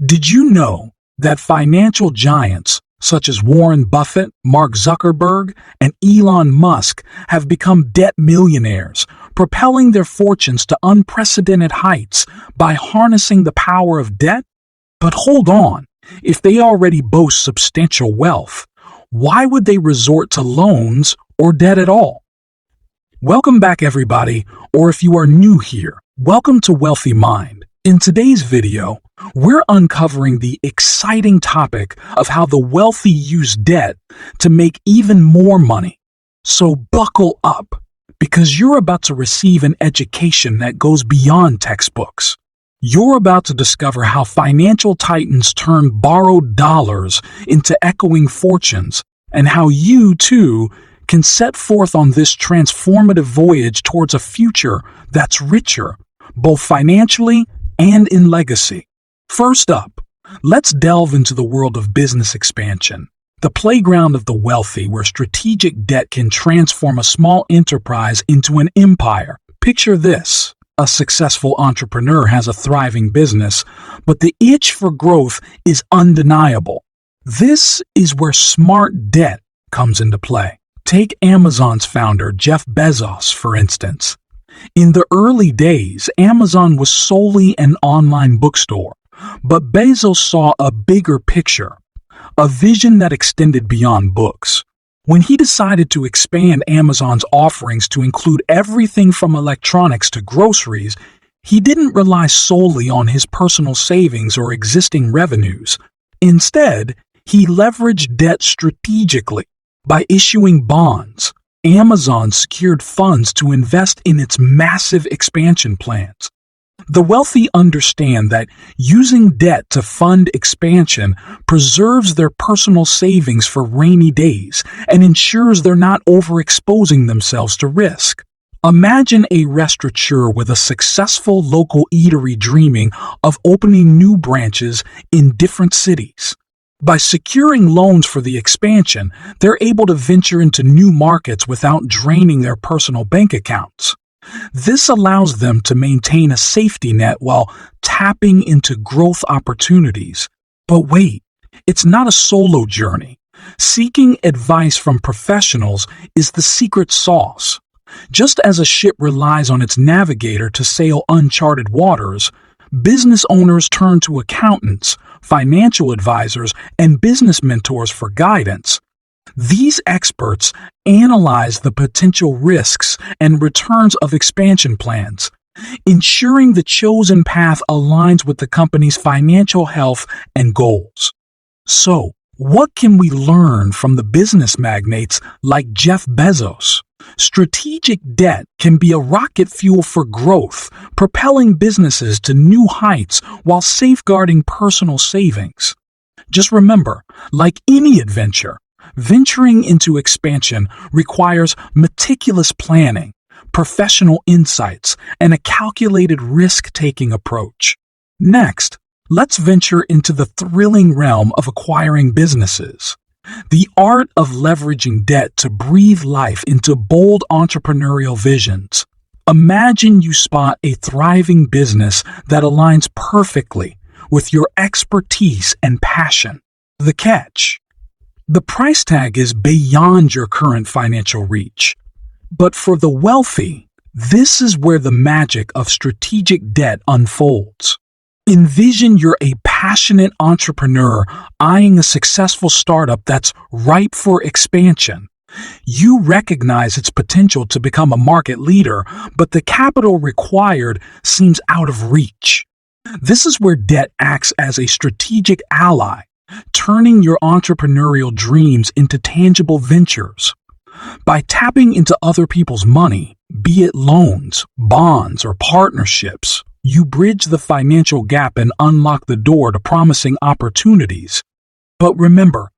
Did you know that financial giants such as Warren Buffett, Mark Zuckerberg, and Elon Musk have become debt millionaires, propelling their fortunes to unprecedented heights by harnessing the power of debt? But hold on, if they already boast substantial wealth, why would they resort to loans or debt at all? Welcome back, everybody, or if you are new here, welcome to Wealthy Mind. In today's video, we're uncovering the exciting topic of how the wealthy use debt to make even more money. So buckle up, because you're about to receive an education that goes beyond textbooks. You're about to discover how financial titans turn borrowed dollars into echoing fortunes, and how you, too, can set forth on this transformative voyage towards a future that's richer, both financially and in legacy. First up, let's delve into the world of business expansion, the playground of the wealthy where strategic debt can transform a small enterprise into an empire. Picture this. A successful entrepreneur has a thriving business, but the itch for growth is undeniable. This is where smart debt comes into play. Take Amazon's founder, Jeff Bezos, for instance. In the early days, Amazon was solely an online bookstore, but Bezos saw a bigger picture, a vision that extended beyond books. When he decided to expand Amazon's offerings to include everything from electronics to groceries, he didn't rely solely on his personal savings or existing revenues. Instead, he leveraged debt strategically. By issuing bonds, Amazon secured funds to invest in its massive expansion plans. The wealthy understand that using debt to fund expansion preserves their personal savings for rainy days and ensures they're not overexposing themselves to risk. Imagine a restaurateur with a successful local eatery dreaming of opening new branches in different cities. By securing loans for the expansion, they're able to venture into new markets without draining their personal bank accounts. This allows them to maintain a safety net while tapping into growth opportunities. But wait, it's not a solo journey. Seeking advice from professionals is the secret sauce. Just as a ship relies on its navigator to sail uncharted waters, business owners turn to accountants, financial advisors, and business mentors for guidance. These experts analyze the potential risks and returns of expansion plans, ensuring the chosen path aligns with the company's financial health and goals. So, what can we learn from the business magnates like Jeff Bezos? Strategic debt can be a rocket fuel for growth, propelling businesses to new heights while safeguarding personal savings. Just remember, like any adventure, venturing into expansion requires meticulous planning, professional insights, and a calculated risk-taking approach. Next, let's venture into the thrilling realm of acquiring businesses. The art of leveraging debt to breathe life into bold entrepreneurial visions. Imagine you spot a thriving business that aligns perfectly with your expertise and passion. The catch: the price tag is beyond your current financial reach. But for the wealthy, this is where the magic of strategic debt unfolds. Envision you're a passionate entrepreneur eyeing a successful startup that's ripe for expansion. You recognize its potential to become a market leader, but the capital required seems out of reach. This is where debt acts as a strategic ally, turning your entrepreneurial dreams into tangible ventures. By tapping into other people's money, be it loans, bonds, or partnerships, you bridge the financial gap and unlock the door to promising opportunities. But remember,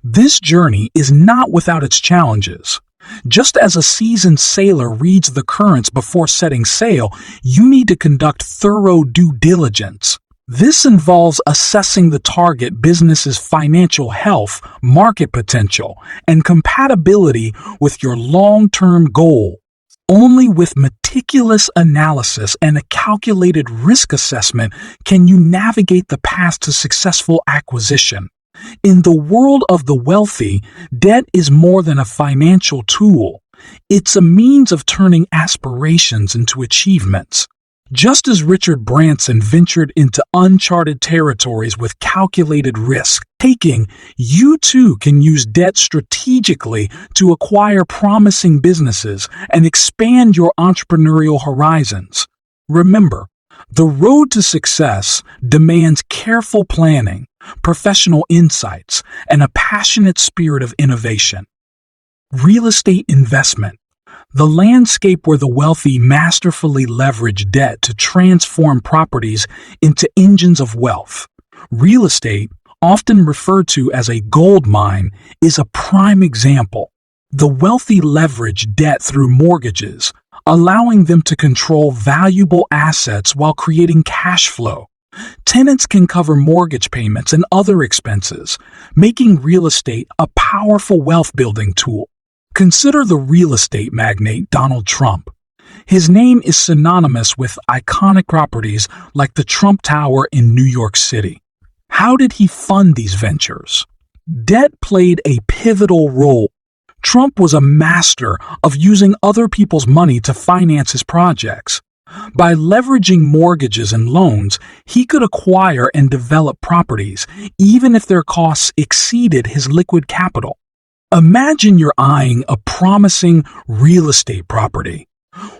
this journey is not without its challenges. Just as a seasoned sailor reads the currents before setting sail, you need to conduct thorough due diligence. This involves assessing the target business's financial health, market potential, and compatibility with your long-term goal. Only with meticulous meticulous analysis and a calculated risk assessment can you navigate the path to successful acquisition. In the world of the wealthy, debt is more than a financial tool. It's a means of turning aspirations into achievements. Just as Richard Branson ventured into uncharted territories with calculated risk taking, you too can use debt strategically to acquire promising businesses and expand your entrepreneurial horizons. Remember, the road to success demands careful planning, professional insights, and a passionate spirit of innovation. Real estate investment. The landscape where the wealthy masterfully leverage debt to transform properties into engines of wealth. Real estate, often referred to as a gold mine, is a prime example. The wealthy leverage debt through mortgages, allowing them to control valuable assets while creating cash flow. Tenants can cover mortgage payments and other expenses, making real estate a powerful wealth-building tool. Consider the real estate magnate Donald Trump. His name is synonymous with iconic properties like the Trump Tower in New York City. How did he fund these ventures? Debt played a pivotal role. Trump was a master of using other people's money to finance his projects. By leveraging mortgages and loans, he could acquire and develop properties, even if their costs exceeded his liquid capital. Imagine you're eyeing a promising real estate property,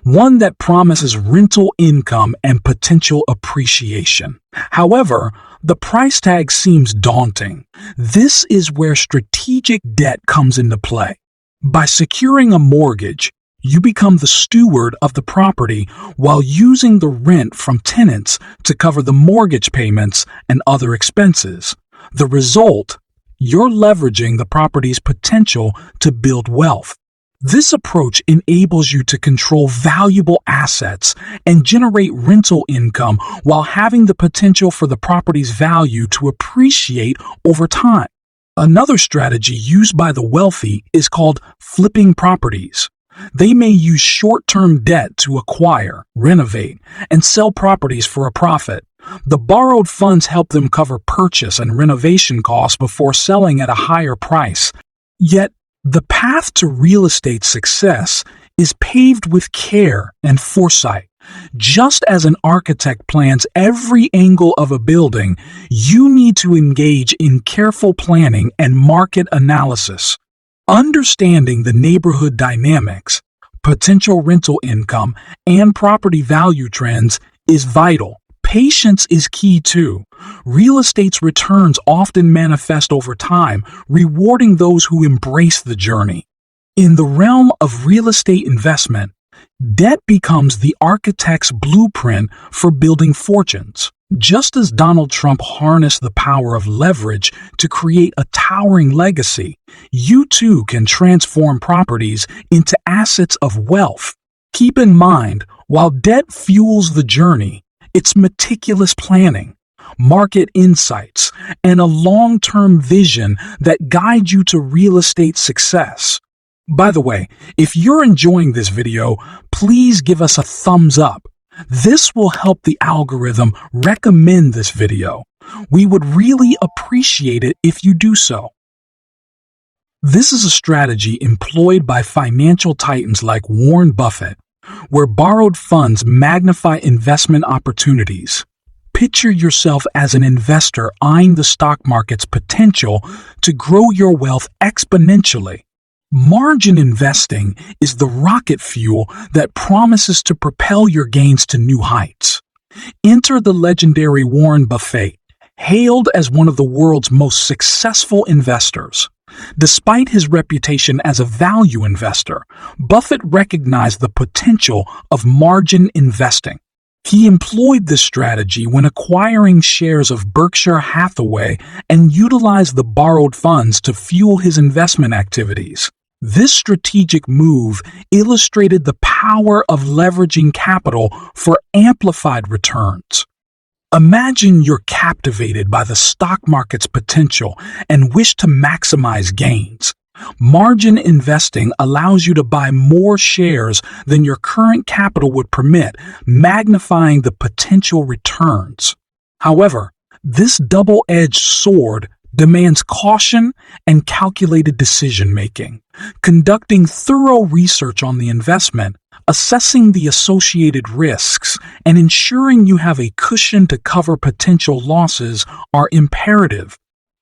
one that promises rental income and potential appreciation. However, the price tag seems daunting. This is where strategic debt comes into play. By securing a mortgage, you become the steward of the property while using the rent from tenants to cover the mortgage payments and other expenses. The result: you're leveraging the property's potential to build wealth. This approach enables you to control valuable assets and generate rental income while having the potential for the property's value to appreciate over time. Another strategy used by the wealthy is called flipping properties. They may use short-term debt to acquire, renovate, and sell properties for a profit. The borrowed funds help them cover purchase and renovation costs before selling at a higher price. Yet, the path to real estate success is paved with care and foresight. Just as an architect plans every angle of a building, you need to engage in careful planning and market analysis. Understanding the neighborhood dynamics, potential rental income, and property value trends is vital. Patience is key too. Real estate's returns often manifest over time, rewarding those who embrace the journey. In the realm of real estate investment, debt becomes the architect's blueprint for building fortunes. Just as Donald Trump harnessed the power of leverage to create a towering legacy, you too can transform properties into assets of wealth. Keep in mind, while debt fuels the journey, it's meticulous planning, market insights, and a long-term vision that guide you to real estate success. By the way, if you're enjoying this video, please give us a thumbs up. This will help the algorithm recommend this video. We would really appreciate it if you do so. This is a strategy employed by financial titans like Warren Buffett, where borrowed funds magnify investment opportunities. Picture yourself as an investor eyeing the stock market's potential to grow your wealth exponentially. Margin investing is the rocket fuel that promises to propel your gains to new heights. Enter the legendary Warren Buffett, hailed as one of the world's most successful investors. Despite his reputation as a value investor, Buffett recognized the potential of margin investing. He employed this strategy when acquiring shares of Berkshire Hathaway and utilized the borrowed funds to fuel his investment activities. This strategic move illustrated the power of leveraging capital for amplified returns. Imagine you're captivated by the stock market's potential and wish to maximize gains. Margin investing allows you to buy more shares than your current capital would permit, magnifying the potential returns. However, this double-edged sword demands caution and calculated decision-making. Conducting thorough research on the investment, assessing the associated risks, and ensuring you have a cushion to cover potential losses are imperative.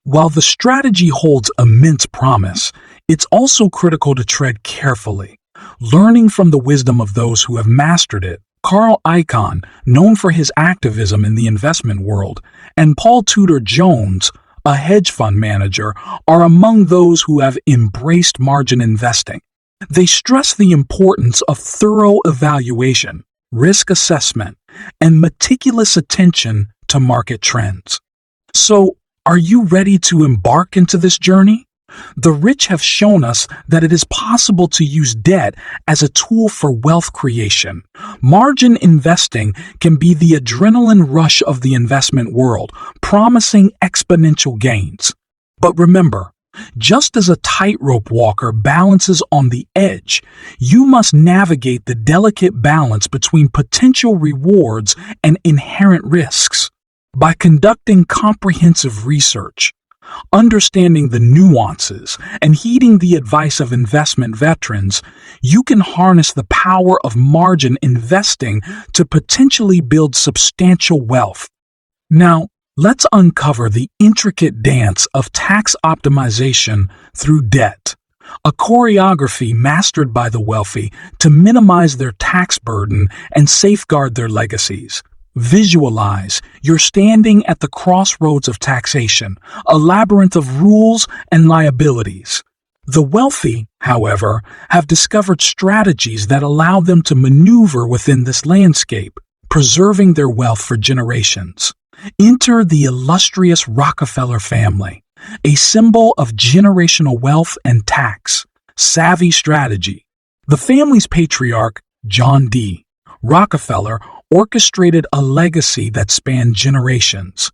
While the strategy holds immense promise, it's also critical to tread carefully, learning from the wisdom of those who have mastered it. Carl Icahn, known for his activism in the investment world, and Paul Tudor Jones, a hedge fund manager, are among those who have embraced margin investing. They stress the importance of thorough evaluation, risk assessment, and meticulous attention to market trends. So, are you ready to embark into this journey? The rich have shown us that it is possible to use debt as a tool for wealth creation. Margin investing can be the adrenaline rush of the investment world, promising exponential gains. But remember, just as a tightrope walker balances on the edge, you must navigate the delicate balance between potential rewards and inherent risks. By conducting comprehensive research, understanding the nuances, and heeding the advice of investment veterans, you can harness the power of margin investing to potentially build substantial wealth. Now, let's uncover the intricate dance of tax optimization through debt, a choreography mastered by the wealthy to minimize their tax burden and safeguard their legacies. Visualize you're standing at the crossroads of taxation, a labyrinth of rules and liabilities. The wealthy, however, have discovered strategies that allow them to maneuver within this landscape, preserving their wealth for generations. Enter the illustrious Rockefeller family, a symbol of generational wealth and tax-savvy strategy. The family's patriarch, John D. Rockefeller, orchestrated a legacy that spanned generations.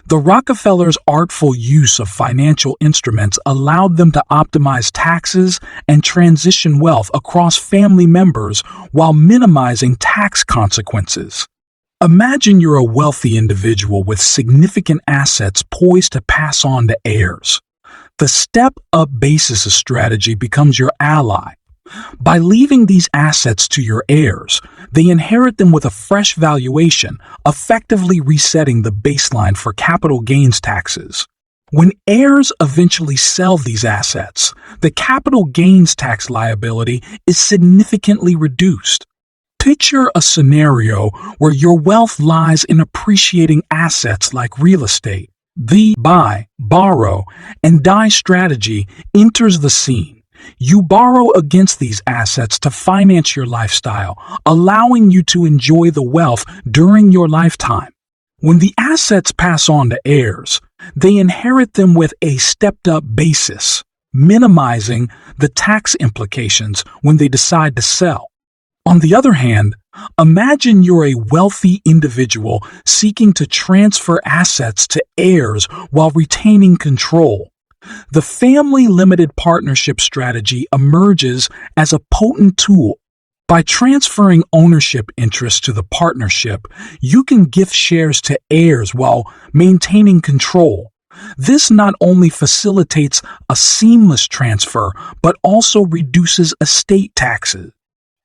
The Rockefellers' artful use of financial instruments allowed them to optimize taxes and transition wealth across family members while minimizing tax consequences. Imagine you're a wealthy individual with significant assets poised to pass on to heirs. The step-up basis strategy becomes your ally. By leaving these assets to your heirs, they inherit them with a fresh valuation, effectively resetting the baseline for capital gains taxes. When heirs eventually sell these assets, the capital gains tax liability is significantly reduced. Picture a scenario where your wealth lies in appreciating assets like real estate. The buy, borrow, and die strategy enters the scene. You borrow against these assets to finance your lifestyle, allowing you to enjoy the wealth during your lifetime. When the assets pass on to heirs, they inherit them with a stepped-up basis, minimizing the tax implications when they decide to sell. On the other hand, imagine you're a wealthy individual seeking to transfer assets to heirs while retaining control. The family limited partnership strategy emerges as a potent tool. By transferring ownership interests to the partnership, you can gift shares to heirs while maintaining control. This not only facilitates a seamless transfer, but also reduces estate taxes.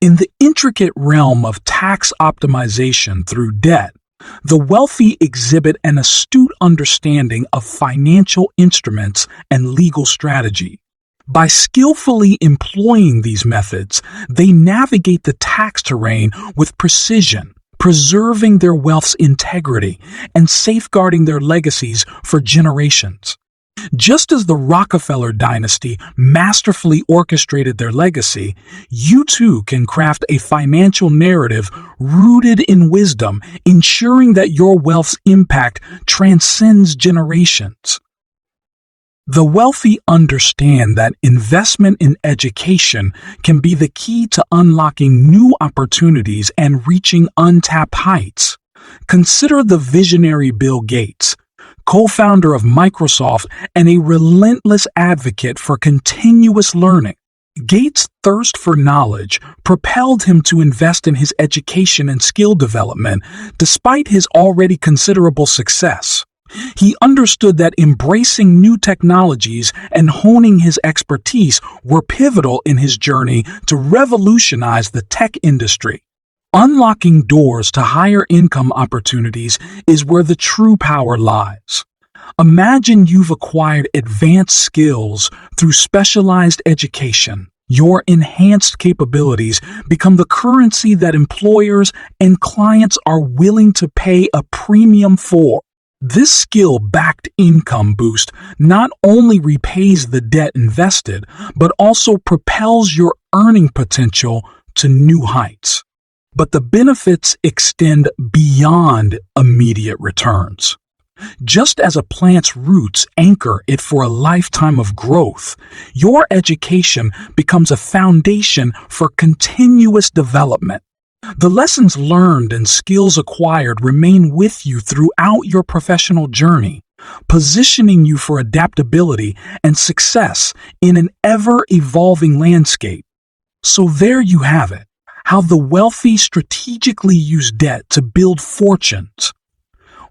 In the intricate realm of tax optimization through debt, the wealthy exhibit an astute understanding of financial instruments and legal strategy. By skillfully employing these methods, they navigate the tax terrain with precision, preserving their wealth's integrity and safeguarding their legacies for generations. Just as the Rockefeller dynasty masterfully orchestrated their legacy, you too can craft a financial narrative rooted in wisdom, ensuring that your wealth's impact transcends generations. The wealthy understand that investment in education can be the key to unlocking new opportunities and reaching untapped heights. Consider the visionary Bill Gates. co-founder of Microsoft and a relentless advocate for continuous learning. Gates' thirst for knowledge propelled him to invest in his education and skill development despite his already considerable success. He understood that embracing new technologies and honing his expertise were pivotal in his journey to revolutionize the tech industry. Unlocking doors to higher income opportunities is where the true power lies. Imagine you've acquired advanced skills through specialized education. Your enhanced capabilities become the currency that employers and clients are willing to pay a premium for. This skill-backed income boost not only repays the debt invested, but also propels your earning potential to new heights. But the benefits extend beyond immediate returns. Just as a plant's roots anchor it for a lifetime of growth, your education becomes a foundation for continuous development. The lessons learned and skills acquired remain with you throughout your professional journey, positioning you for adaptability and success in an ever-evolving landscape. So there you have it, how the wealthy strategically use debt to build fortunes.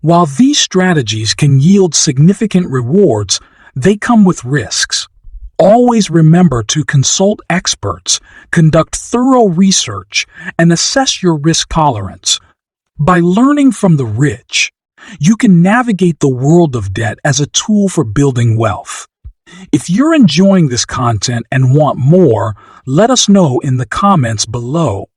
While these strategies can yield significant rewards, they come with risks. Always remember to consult experts, conduct thorough research, and assess your risk tolerance. By learning from the rich, you can navigate the world of debt as a tool for building wealth. If you're enjoying this content and want more, let us know in the comments below.